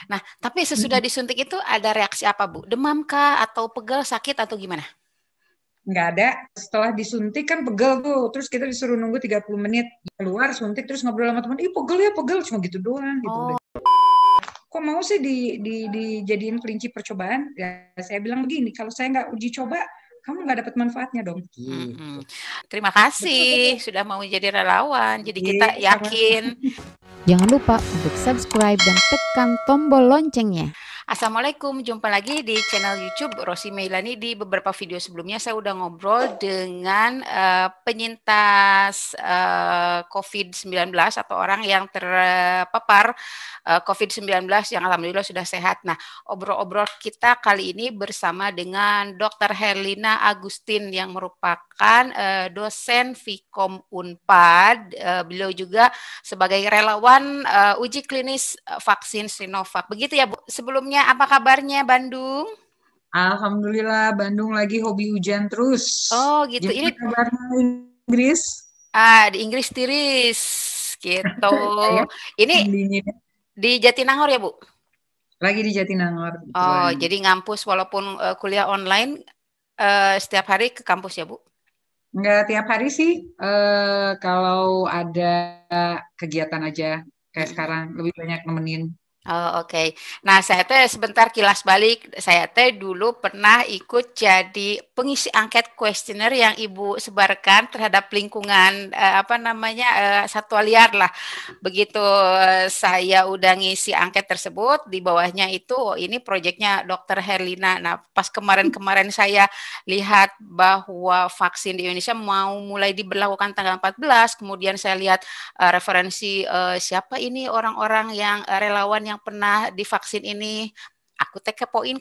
Nah, tapi sesudah disuntik itu ada reaksi apa, Bu? Demam kah atau pegal, sakit atau gimana? Nggak ada. Setelah disuntik kan pegel tuh. Terus kita disuruh nunggu 30 menit. Keluar suntik terus ngobrol sama teman. Ih pegel ya pegel. Cuma gitu doang gitu. Udah. Oh, Kok mau sih dijadiin kelinci percobaan? Ya saya bilang begini. Kalau saya nggak uji coba, kamu nggak dapat manfaatnya dong. Gitu. mm-mm. Terima Betul kasih betul. sudah mau jadi relawan. Jadi kita Iya, sama. yakin. Jangan lupa untuk subscribe dan tekan tombol loncengnya. Assalamualaikum, jumpa lagi di channel YouTube Rosi Meilani. Di beberapa video sebelumnya saya udah ngobrol dengan penyintas COVID-19 atau orang yang terpapar COVID-19 yang alhamdulillah sudah sehat. Nah, obrol-obrol kita kali ini bersama dengan Dr. Herlina Agustin yang merupakan dosen Vkom Unpad. Beliau juga sebagai relawan uji klinis vaksin Sinovac. Begitu ya, Bu. Sebelumnya apa kabarnya Bandung? Alhamdulillah Bandung lagi hobi hujan terus. Oh, gitu. Gimana Ini kabarnya Inggris? di Inggris tiris gitu. Ya, Ini dingin. di Jatinangor ya, Bu? Lagi di Jatinangor Oh, kebetulan. jadi ngampus walaupun kuliah online setiap hari ke kampus ya, Bu? Nggak tiap hari sih, kalau ada kegiatan aja. Kayak Mm-mm. sekarang, lebih banyak nemenin. Oh, oke. Nah, saya teh sebentar kilas balik. Saya teh dulu pernah ikut jadi pengisi angket kuesioner yang Ibu sebarkan terhadap lingkungan apa namanya satwa liar lah. Begitu saya udah ngisi angket tersebut, di bawahnya itu oh, ini proyeknya Dokter Herlina. Nah, pas kemarin-kemarin saya lihat bahwa vaksin di Indonesia mau mulai diberlakukan tanggal 14, kemudian saya lihat referensi siapa ini orang-orang yang relawan yang pernah divaksin ini. Aku teh kepoin,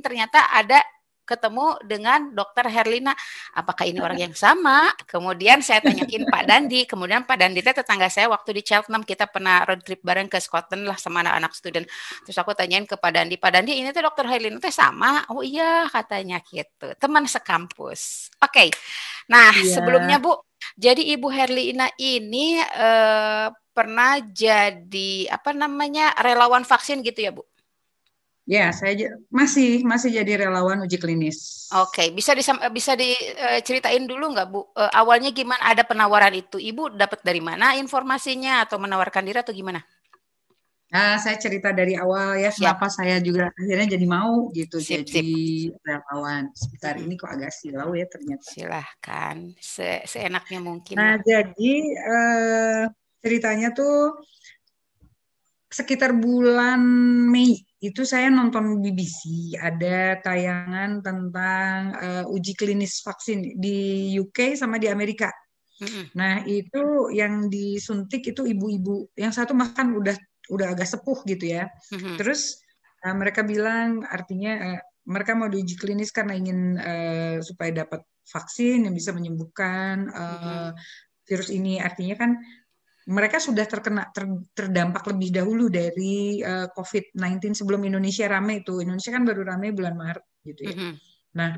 ternyata ada ketemu dengan Dokter Herlina. Apakah ini orang yang sama? Kemudian saya tanyakin Pak Dandi. Kemudian Pak Dandi tetangga saya waktu di Cheltenham kita pernah road trip bareng ke Scotland lah sama anak-anak student. Terus aku tanyain ke Pak Dandi. Pak Dandi ini tuh Dokter Herlina tuh sama? Oh iya katanya gitu. Teman sekampus. Oke. Nah Iya, sebelumnya Bu, jadi Ibu Herlina ini pernah jadi apa namanya relawan vaksin gitu ya Bu? ya saya masih jadi relawan uji klinis. Oke, bisa diceritain dulu nggak Bu? Awalnya gimana ada penawaran itu? Ibu dapat dari mana informasinya atau menawarkan diri atau gimana? Nah, saya cerita dari awal ya, Siap, kenapa saya juga akhirnya jadi mau gitu, sip, jadi sip. relawan. Sebentar Mm-mm. ini kok agak silau ya ternyata. Silahkan, seenaknya mungkin Nah, lah. jadi eh, ceritanya tuh sekitar bulan Mei itu saya nonton BBC ada tayangan tentang uji klinis vaksin di UK sama di Amerika. Mm-mm. Nah, itu yang disuntik itu ibu-ibu. Yang satu bahkan udah agak sepuh gitu ya. Mhm. Terus mereka bilang artinya mereka mau diuji klinis karena ingin supaya dapat vaksin yang bisa menyembuhkan Mhm. virus ini. Artinya kan mereka sudah terdampak lebih dahulu dari COVID-19 sebelum Indonesia rame itu. Indonesia kan baru rame bulan Maret gitu ya. Mhm. Nah,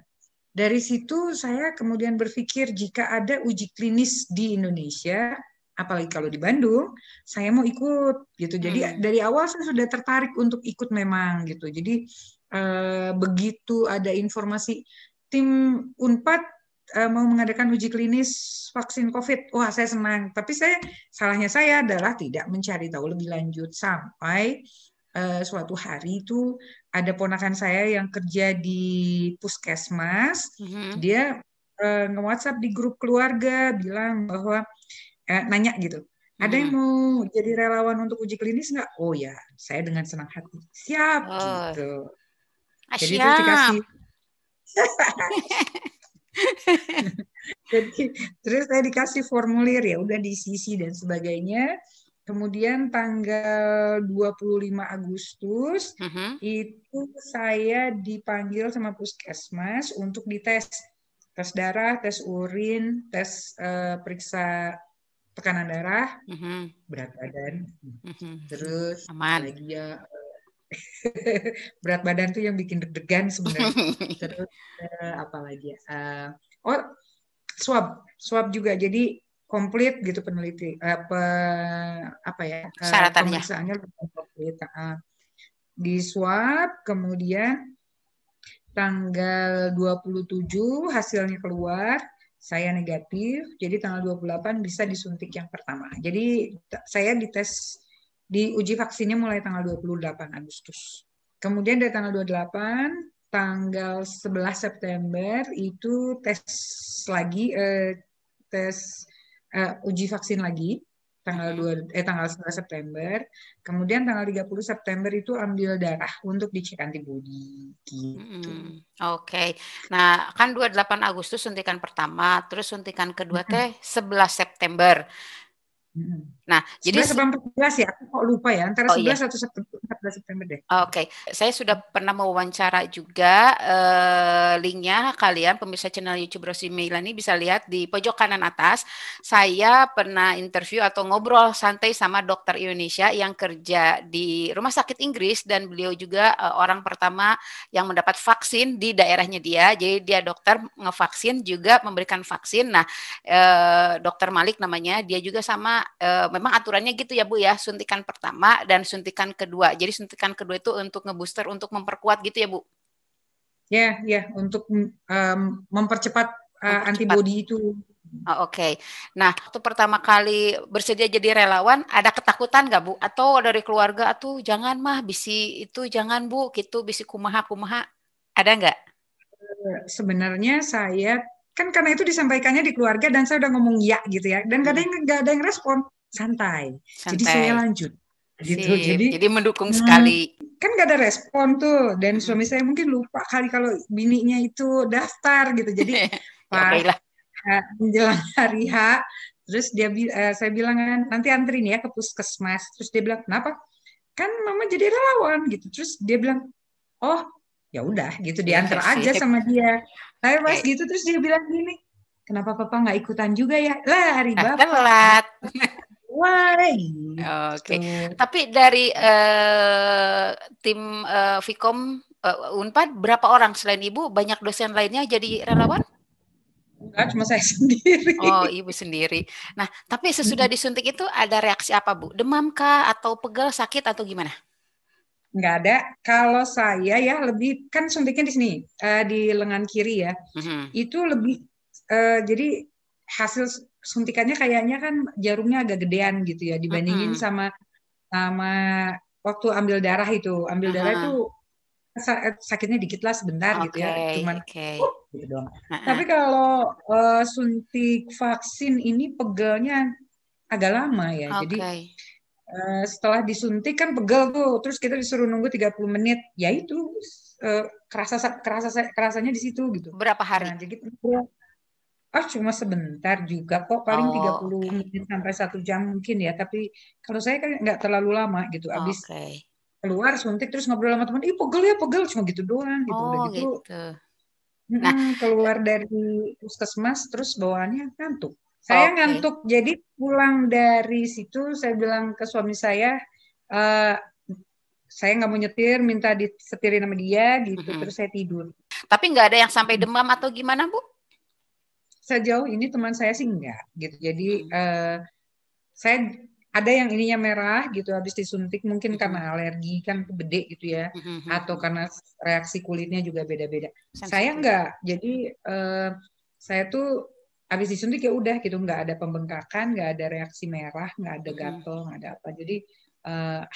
dari situ saya kemudian berpikir jika ada uji klinis di Indonesia, apalagi kalau di Bandung, saya mau ikut gitu. Jadi Mhm. dari awal saya sudah tertarik untuk ikut memang gitu. Jadi begitu ada informasi tim Unpad mau mengadakan uji klinis vaksin COVID, wah saya senang. Tapi salahnya saya adalah tidak mencari tahu lebih lanjut sampai suatu hari itu ada ponakan saya yang kerja di puskesmas, Mhm. dia nge-WhatsApp di grup keluarga bilang bahwa nanya gitu, ada yang Mhm. mau jadi relawan untuk uji klinis nggak? Oh ya, saya dengan senang hati siap Oh, gitu. ah, Jadi terus siap. dikasih, jadi terus saya dikasih formulir ya udah diisi dan sebagainya. Kemudian tanggal 25 Agustus Mhm. itu saya dipanggil sama puskesmas untuk dites tes darah, tes urin, tes periksa tekanan darah, Mhm. berat badan, Mhm. terus Aman. lagi ya berat badan tuh yang bikin deg-degan sebenarnya. Terus apa lagi ya? Oh, swab, swab juga. Jadi komplit gitu peneliti apa ya Syaratannya. pemeriksaannya lebih komplit. di swab, kemudian tanggal 27 hasilnya keluar, saya negatif, jadi tanggal 28 bisa disuntik yang pertama. Jadi saya diuji vaksinnya mulai tanggal 28 Agustus. Kemudian dari tanggal 28, tanggal 11 September itu tes lagi, uji vaksin lagi tanggal 11 September. Kemudian tanggal 30 September itu ambil darah untuk dicek antibodi gitu. Oke. Nah, kan 28 Agustus suntikan pertama, terus suntikan kedua teh 11 September. Nah, jadi 11 atau 14 ya, aku kok lupa ya, antara 11 iya. atau 14 September deh. Oke, saya sudah pernah mewawancara juga, linknya kalian pemirsa channel YouTube Rosi Meilani bisa lihat di pojok kanan atas. Saya pernah interview atau ngobrol santai sama dokter Indonesia yang kerja di rumah sakit Inggris dan beliau juga orang pertama yang mendapat vaksin di daerahnya dia. Jadi dia dokter ngevaksin juga memberikan vaksin. Nah, dokter Malik namanya, dia juga sama, memang aturannya gitu ya Bu ya, suntikan pertama dan suntikan kedua. Jadi suntikan kedua itu untuk ngebooster, untuk memperkuat gitu ya Bu? Ya, untuk mempercepat antibodi itu. Oke. Nah, waktu pertama kali bersedia jadi relawan, ada ketakutan nggak Bu? Atau dari keluarga, "Atuh jangan mah, bisi itu jangan Bu, gitu, bisi kumaha-kumaha." Ada nggak? Sebenarnya saya kan karena itu disampaikannya di keluarga dan saya udah ngomong ya gitu ya, dan nggak ada yang respon, santai. Jadi saya lanjut gitu. Jadi mendukung sekali. Kan nggak ada respon tuh, dan suami saya mungkin lupa kali kalau bininya itu daftar gitu. Jadi pas menjelang hari H, terus saya bilang kan nanti antri nih ya ke puskesmas. Terus dia bilang kenapa? Kan mama jadi relawan gitu. Terus dia bilang, oh ya udah gitu, diantar aja sama dia. Saya pas gitu terus dia bilang gini, kenapa papa nggak ikutan juga ya? Lah hari bapak. Telat. Wah, Oke. Tapi dari tim Vkom Unpad berapa orang selain Ibu? Banyak dosen lainnya jadi relawan? Enggak, cuma saya sendiri. Oh, Ibu sendiri. Nah, tapi sesudah disuntik itu ada reaksi apa Bu? Demam kah atau pegal, sakit atau gimana? Nggak ada. Kalau saya ya lebih, kan suntiknya di sini, di lengan kiri ya. Itu lebih, jadi hasil suntikannya kayaknya kan jarumnya agak gedean gitu ya, dibandingin sama waktu ambil darah itu. Ambil darah itu sakitnya dikit lah sebentar gitu ya, cuman gitu doang. Tapi kalau suntik vaksin ini pegelnya agak lama ya. Jadi setelah disuntik kan pegel tuh, terus kita disuruh nunggu 30 menit. Ya itu kerasanya di situ gitu. Berapa hari? Nah, jadi cuma sebentar juga kok, paling 30 menit sampai 1 jam mungkin ya. Tapi kalau saya kan nggak terlalu lama gitu. Abis keluar suntik terus ngobrol sama teman, pegel cuma gitu doang gitu. Udah gitu. Nah, keluar dari puskesmas terus bawaannya ngantuk. Saya ngantuk, jadi pulang dari situ saya bilang ke suami saya nggak mau nyetir, minta disetirin sama dia gitu, terus saya tidur. Tapi nggak ada yang sampai demam atau gimana Bu? Sejauh ini teman saya sih enggak gitu. Jadi saya ada yang ininya merah gitu habis disuntik, mungkin karena alergi kan gede gitu ya, atau karena reaksi kulitnya juga beda-beda. Saya enggak. Jadi saya tuh habis disuntik ya udah gitu, nggak ada pembengkakan, nggak ada reaksi merah, nggak ada gatel, nggak ada apa. Jadi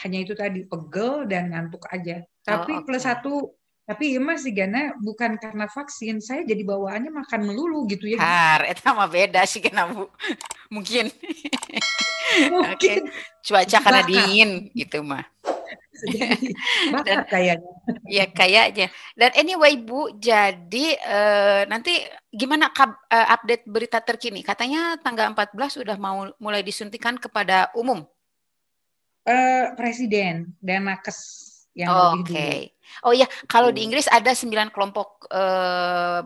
hanya itu tadi, pegel dan ngantuk aja. Tapi plus satu, tapi Mas Gana bukan karena vaksin, saya jadi bawaannya makan melulu gitu ya. Itu mah beda sih kena Bu. Mungkin. Cuaca karena dingin gitu mah. Bakat kayaknya. Ya kayaknya. Dan anyway Bu, jadi nanti gimana update berita terkini? Katanya tanggal 14 sudah mau mulai disuntikan kepada umum. Presiden dan nakes yang lebih dulu. Oh iya, kalau di Inggris ada 9 kelompok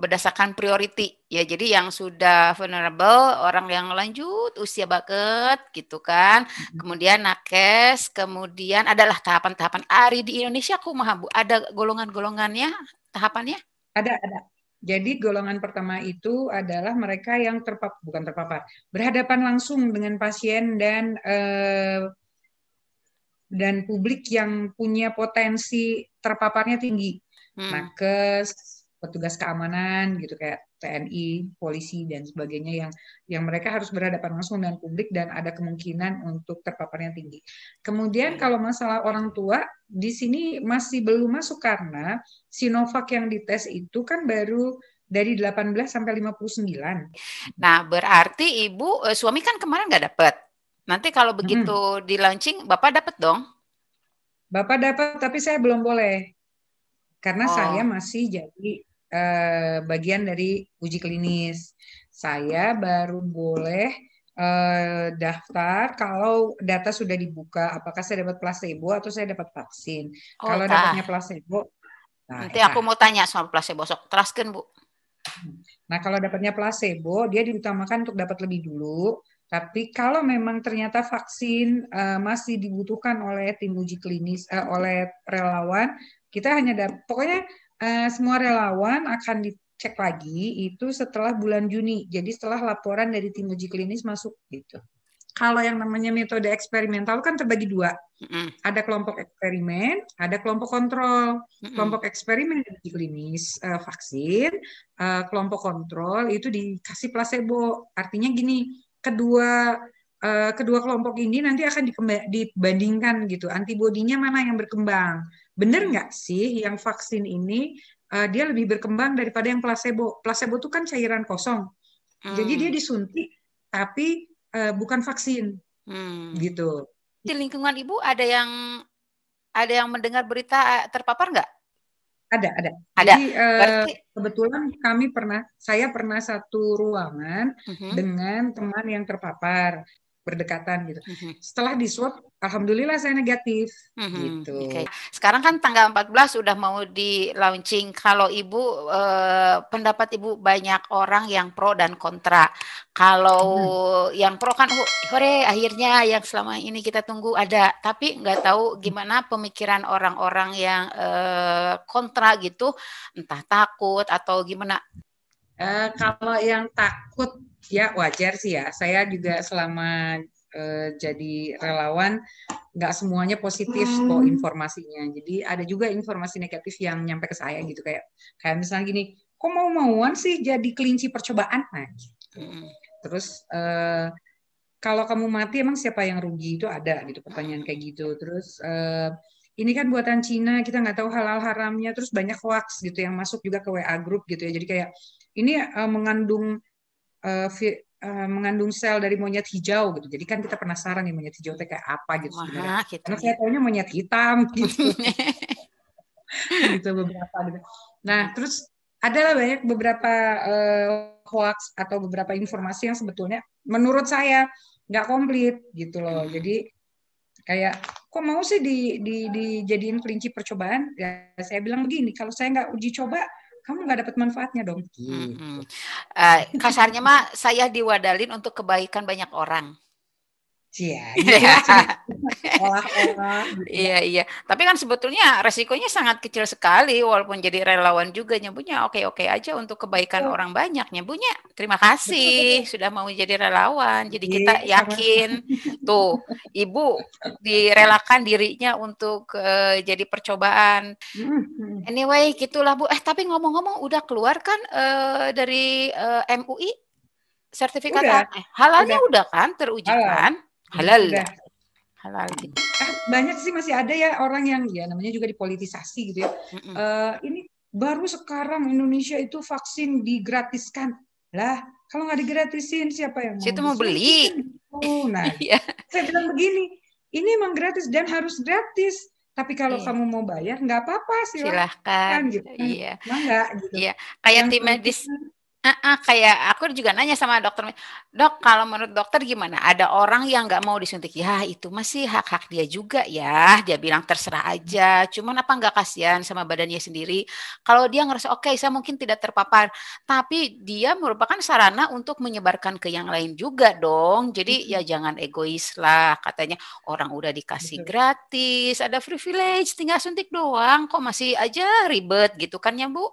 berdasarkan priority ya. Jadi yang sudah vulnerable, orang yang lanjut usia banget gitu kan. Kemudian nakes, kemudian adalah tahapan-tahapan. Ari di Indonesia kumaha Bu? Ada golongan-golongannya, tahapannya? Ada. Jadi golongan pertama itu adalah mereka yang bukan terpapar, berhadapan langsung dengan pasien dan dan publik yang punya potensi terpaparnya tinggi. Nakes, petugas keamanan gitu kayak TNI, polisi dan sebagainya yang mereka harus berhadapan langsung dengan publik dan ada kemungkinan untuk terpaparnya tinggi. Kemudian kalau masalah orang tua di sini masih belum masuk karena Sinovac yang dites itu kan baru dari 18 sampai 59. Nah, berarti Ibu suami kan kemarin nggak dapet. Nanti kalau begitu di launching Bapak dapet dong? Bapak dapat tapi saya belum boleh. Karena saya masih jadi bagian dari uji klinis. Saya baru boleh daftar kalau data sudah dibuka, apakah saya dapat placebo atau saya dapat vaksin. Kalau dapatnya placebo, nanti aku mau tanya soal placebo, sok teruskan Bu. Nah, kalau dapatnya placebo, dia diutamakan untuk dapat lebih dulu. Tapi kalau memang ternyata vaksin masih dibutuhkan oleh tim uji klinis, oleh relawan, kita hanya pokoknya semua relawan akan dicek lagi itu setelah bulan Juni. Jadi setelah laporan dari tim uji klinis masuk gitu. Kalau yang namanya metode eksperimental kan terbagi dua. Ada kelompok eksperimen, ada kelompok kontrol. Kelompok eksperimen uji klinis vaksin, kelompok kontrol itu dikasih placebo. Artinya gini, kedua kelompok ini nanti akan dibandingkan gitu, antibodinya mana yang berkembang. Benar nggak sih yang vaksin ini dia lebih berkembang daripada yang placebo? Placebo itu kan cairan kosong, jadi dia disuntik tapi bukan vaksin, gitu. Di lingkungan Ibu ada yang mendengar berita terpapar nggak? Ada. Jadi kebetulan saya pernah satu ruangan dengan teman yang terpapar berdekatan gitu. Setelah di swab, alhamdulillah saya negatif. Gitu. Okay. Sekarang kan tanggal 14 udah mau di launching. Kalau Ibu pendapat Ibu banyak orang yang pro dan kontra. Kalau yang pro kan hore akhirnya yang selama ini kita tunggu ada. Tapi nggak tahu gimana pemikiran orang-orang yang kontra gitu. Entah takut atau gimana. Kalau yang takut ya wajar sih ya. Saya juga selama jadi relawan nggak semuanya positif kok informasinya. Jadi ada juga informasi negatif yang nyampe ke saya gitu kayak misalnya gini, kok mau-mauan sih jadi kelinci percobaan? Nah, gitu. Terus kalau kamu mati emang siapa yang rugi, itu ada gitu pertanyaan kayak gitu. Terus ini kan buatan Cina, kita nggak tahu halal haramnya. Terus banyak hoax gitu yang masuk juga ke WA group gitu ya. Jadi kayak ini mengandung sel dari monyet hijau gitu. Jadi kan kita penasaran nih monyet hijau itu kayak apa gitu sebenarnya. Karena saya tahunya monyet hitam gitu. Gitu beberapa gitu. Nah, terus adalah banyak beberapa hoax atau beberapa informasi yang sebetulnya menurut saya nggak komplit gitu loh. Jadi kayak kok mau sih dijadiin kelinci percobaan? Ya saya bilang begini, kalau saya nggak uji coba, kamu nggak dapat manfaatnya dong. Gitu. Kasarnya mah saya diwadalin untuk kebaikan banyak orang. Iya. Iya. Tapi kan sebetulnya resikonya sangat kecil sekali, walaupun jadi relawan juga nyebutnya oke aja untuk kebaikan orang banyak nyebutnya. Terima kasih sudah mau jadi relawan. Jadi kita yakin tuh Ibu direlakan dirinya untuk jadi percobaan. Anyway, gitulah Bu. Tapi ngomong-ngomong udah keluar kan dari MUI sertifikat halalnya udah kan teruji kan? Halal gitu. Banyak sih masih ada ya orang yang ya namanya juga dipolitisasi gitu ya. Ini baru sekarang Indonesia itu vaksin digratiskan lah. Kalau nggak digratisin siapa yang mau? Situ mau beli. Nah, saya bilang begini, ini emang gratis dan harus gratis. Tapi kalau kamu mau bayar nggak apa-apa silahkan. Gitu. Iya. Enggak gitu. Iya. Kayak tim medis. Kayak aku juga nanya sama dokter, dok kalau menurut dokter gimana? Ada orang yang nggak mau disuntik, ya itu masih hak-hak dia juga ya. Dia bilang terserah aja. Cuman apa nggak kasihan sama badannya sendiri? Kalau dia ngerasa oke, saya mungkin tidak terpapar, tapi dia merupakan sarana untuk menyebarkan ke yang lain juga dong. Jadi ya jangan egois lah. Katanya orang udah dikasih gratis, ada privilege, tinggal suntik doang, kok masih aja ribet gitu kan ya Bu?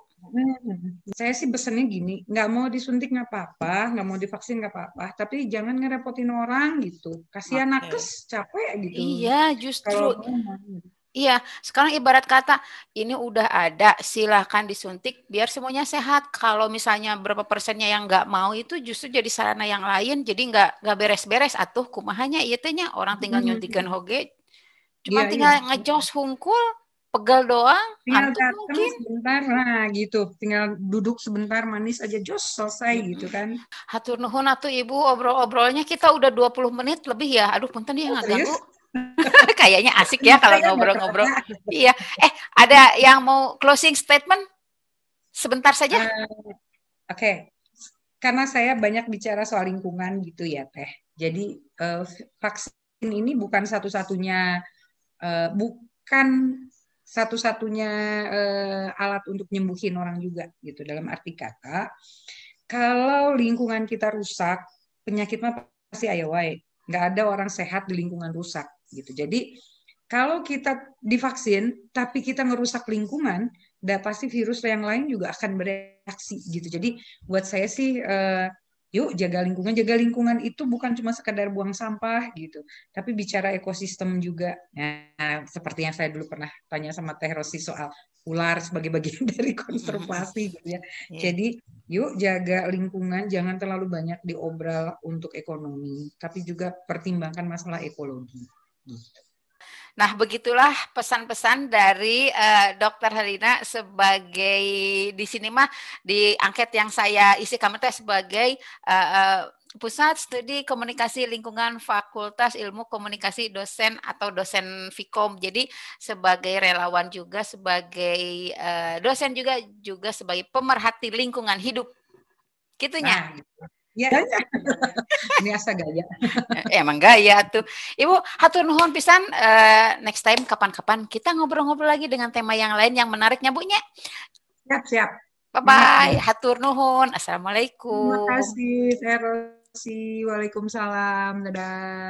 Saya sih pesennya gini, nggak mau disuntik nggak apa-apa, nggak mau divaksin nggak apa-apa, tapi jangan ngerepotin orang gitu. Kasihan nakes, Oke. capek gitu. Iya, Kalau justru. mau, Iya, sekarang ibarat kata ini udah ada, silahkan disuntik biar semuanya sehat. Kalau misalnya berapa persennya yang nggak mau itu justru jadi sarana yang lain, jadi nggak beres-beres. Atuh kumahanya iya tehnya orang tinggal nyuntikan hoge, cuman iya iya, tinggal ngejos hungkul, pegel doang, tinggal ngantuk datang mungkin. sebentar, nah gitu, tinggal duduk sebentar manis aja, jos selesai gitu Mm-mm. kan. Hatur nuhun atuh Ibu, obrol-obrolnya kita udah 20 menit lebih ya. Aduh, punten ya Oh nggak serius? ganggu. Kayaknya asik ya kalau Saya nggak ngobrol-ngobrol. kerasa. Iya. Ada yang mau closing statement? Sebentar saja. Oke, karena saya banyak bicara soal lingkungan gitu ya Teh. Jadi vaksin ini bukan satu-satunya alat untuk nyembuhin orang juga gitu. Dalam arti kata, kalau lingkungan kita rusak, penyakit mah pasti aya wae. Nggak ada orang sehat di lingkungan rusak gitu. Jadi kalau kita divaksin, tapi kita ngerusak lingkungan, udah pasti virus yang lain juga akan bereaksi gitu. Jadi buat saya sih, yuk jaga lingkungan. Jaga lingkungan itu bukan cuma sekedar buang sampah gitu, tapi bicara ekosistem juga. Nah, seperti yang saya dulu pernah tanya sama Teh Rosi soal ular sebagai bagian dari konservasi gitu ya. Iya. Jadi yuk jaga lingkungan, jangan terlalu banyak diobral untuk ekonomi, tapi juga pertimbangkan masalah ekologi. Gitu. Nah, begitulah pesan-pesan dari Dokter Herlina sebagai di sini mah di angket yang saya isi kami teh sebagai Pusat Studi Komunikasi Lingkungan Fakultas Ilmu Komunikasi dosen atau dosen Vkom. Jadi sebagai relawan juga, sebagai dosen juga sebagai pemerhati lingkungan hidup. Gitunya. Nah, gitu. Ya, ini asa gaya. Emang gaya tuh. Ibu, hatur nuhun pisan. Next time kapan-kapan kita ngobrol-ngobrol lagi dengan tema yang lain yang menariknya, Bu nya. Siap, siap. Semangat, Bu. Bye-bye. Hatur nuhun. Terima Assalamualaikum. kasih, Teh Rosi. Waalaikumsalam. Dadah.